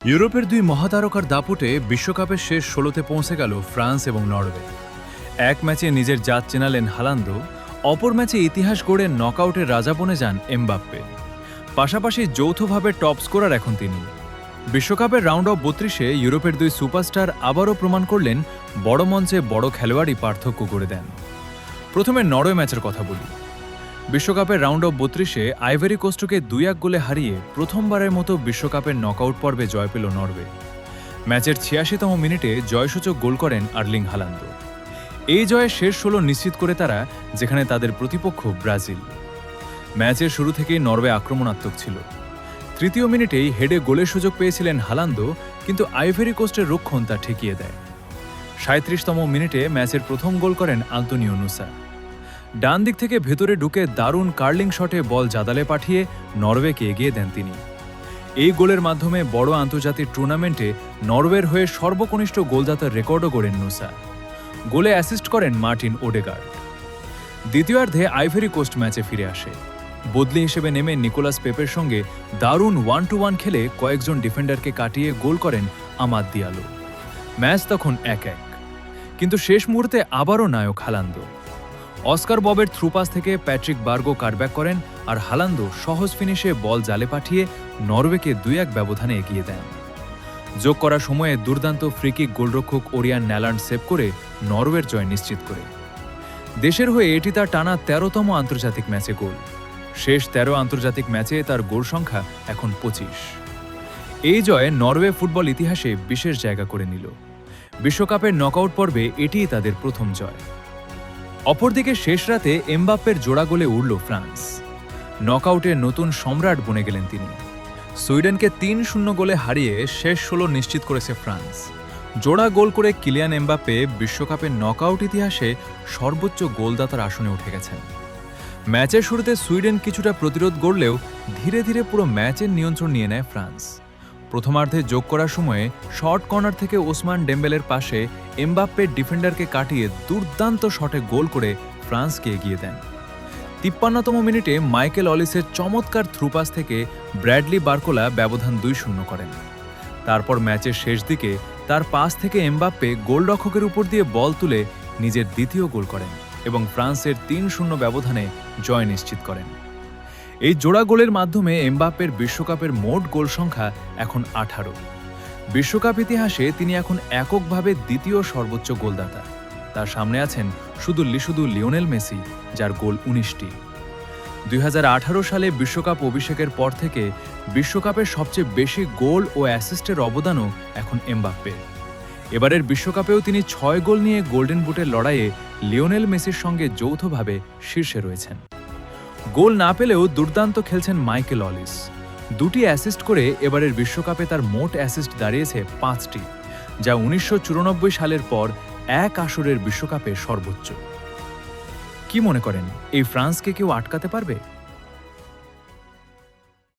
ইউরোপের দুই মহাতারকার দাপটে বিশ্বকাপের শেষ ১৬তে পৌঁছে গেল ফ্রান্স এবং নরওয়ে। এক ম্যাচে নিজের জাত চেনালেন হালান্দো, অপর ম্যাচে ইতিহাস গড়ে নকআউটের রাজা বনে যান এমবাপ্পে। পাশাপাশি যৌথভাবে টপ স্কোরার এখন তিনি। বিশ্বকাপের রাউন্ড অফ ৩২-এ ইউরোপের দুই সুপারস্টার আবারও প্রমাণ করলেন বড় মঞ্চে বড় খেলোয়াড়ই পার্থক্য করে দেন। প্রথমে নরওয়ে ম্যাচের কথা বলি। বিশ্বকাপের রাউন্ড অফ ৩২-এ আইভরি কোস্টকে ২-১ গোলে হারিয়ে প্রথমবারের মতো বিশ্বকাপের নকআউট পর্বে জয় পেল নরওয়ে। ম্যাচের ৮৬তম মিনিটে জয়সূচক গোল করেন আর্লিং হালান্দো। এই জয়ে শেষ ১৬ নিশ্চিত করে তারা, যেখানে তাদের প্রতিপক্ষ ব্রাজিল। ম্যাচের শুরু থেকেই নরওয়ে আক্রমণাত্মক ছিল। তৃতীয় মিনিটেই হেডে গোলের সুযোগ পেয়েছিলেন হালান্দো, কিন্তু আইভরি কোস্টের রক্ষণ তা ঠেকিয়ে দেয়। ৩৭তম মিনিটে ম্যাচের প্রথম গোল করেন আন্তোনিও নুসা। ডান দিক থেকে ভেতরে ঢুকে দারুণ কার্লিং শটে বল জাদালে পাঠিয়ে নরওয়েকে এগিয়ে দেন তিনি। এই গোলের মাধ্যমে বড় আন্তর্জাতিক টুর্নামেন্টে নরওয়ের হয়ে সর্বকনিষ্ঠ গোলদাতার রেকর্ডও গড়েন নুসা। গোলে অ্যাসিস্ট করেন মার্টিন ওডেগার্ড। দ্বিতীয়ার্ধে আইভরি কোস্ট ম্যাচে ফিরে আসে। বদলি হিসেবে নেমে নিকোলাস পেপের সঙ্গে দারুণ 1-1 খেলে কয়েকজন ডিফেন্ডারকে কাটিয়ে গোল করেন আমাদ দিয়ালো। ম্যাচ তখন ১-১, কিন্তু শেষ মুহূর্তে আবারও নায়ক হালান্দো। অস্কার ববের থ্রুপাস থেকে প্যাট্রিক বার্গো কাটব্যাক করেন, আর হালান্দো সহজ ফিনিশে বল জালে পাঠিয়ে নরওয়েকে ২-১ ব্যবধানে এগিয়ে দেন। যোগ করার সময়ে দুর্দান্ত ফ্রিকিক গোলরক্ষক ওরিয়ান ন্যালান্ড সেভ করে নরওয়ের জয় নিশ্চিত করে। দেশের হয়ে এটি তার টানা ১৩তম আন্তর্জাতিক ম্যাচে গোল। শেষ ১৩ আন্তর্জাতিক ম্যাচে তার গোল সংখ্যা এখন ২৫। এই জয়ে নরওয়ে ফুটবল ইতিহাসে বিশেষ জায়গা করে নিল। বিশ্বকাপের নকআউট পর্বে এটিই তাদের প্রথম জয়। অপরদিকে শেষ রাতে এমবাপ্পের জোড়া গোলে উড়ল ফ্রান্স। নকআউটের নতুন সম্রাট বনে গেলেন তিনি। সুইডেনকে ৩-০ গোলে হারিয়ে শেষ ১৬ নিশ্চিত করেছে ফ্রান্স। জোড়া গোল করে কিলিয়ান এমবাপ্পে বিশ্বকাপের নকআউট ইতিহাসে সর্বোচ্চ গোলদাতার আসনে উঠে গেছেন। ম্যাচের শুরুতে সুইডেন কিছুটা প্রতিরোধ গড়লেও ধীরে ধীরে পুরো ম্যাচের নিয়ন্ত্রণ নিয়ে নেয় ফ্রান্স। প্রথমার্ধে যোগ করার সময়ে শর্ট কর্নার থেকে ওসমান ডেম্বেলের পাশে এমবাপ্পের ডিফেন্ডারকে কাটিয়ে দুর্দান্ত শটে গোল করে ফ্রান্সকে এগিয়ে দেন। ৫৩তম মিনিটে মাইকেল অলিসের চমৎকার থ্রুপাস থেকে ব্র্যাডলি বার্কোলা ব্যবধান ২-০ করেন। তারপর ম্যাচের শেষ দিকে তার পাস থেকে এমবাপ্পে গোলরক্ষকের উপর দিয়ে বল তুলে নিজের দ্বিতীয় গোল করেন এবং ফ্রান্সের ৩-০ ব্যবধানে জয় নিশ্চিত করেন। এই জোড়া গোলের মাধ্যমে এমবাপ্পের বিশ্বকাপের মোট গোল সংখ্যা এখন ১৮। বিশ্বকাপ ইতিহাসে তিনি এখন এককভাবে দ্বিতীয় সর্বোচ্চ গোলদাতা। তার সামনে আছেন শুধু লিওনেল মেসি, যার গোল ১৯টি। ২০১৮ সালে বিশ্বকাপ অভিষেকের পর থেকে বিশ্বকাপের সবচেয়ে বেশি গোল ও অ্যাসিস্টের অবদানও এখন এমবাপ্পের। এবারের বিশ্বকাপেও তিনি ৬ গোল নিয়ে গোল্ডেন বুটের লড়াইয়ে লিওনেল মেসির সঙ্গে যৌথভাবে শীর্ষে রয়েছেন। গোল না পেলেও দুর্দান্ত খেলছেন মাইকেল অলিস। ২টি অ্যাসিস্ট করে এবারের বিশ্বকাপে তার মোট অ্যাসিস্ট দাঁড়িয়েছে ৫টি, যা ১৯৯৪ সালের পর এক আসরের বিশ্বকাপে সর্বোচ্চ। কি মনে করেন, এই ফ্রান্সকে কেউ আটকাতে পারবে?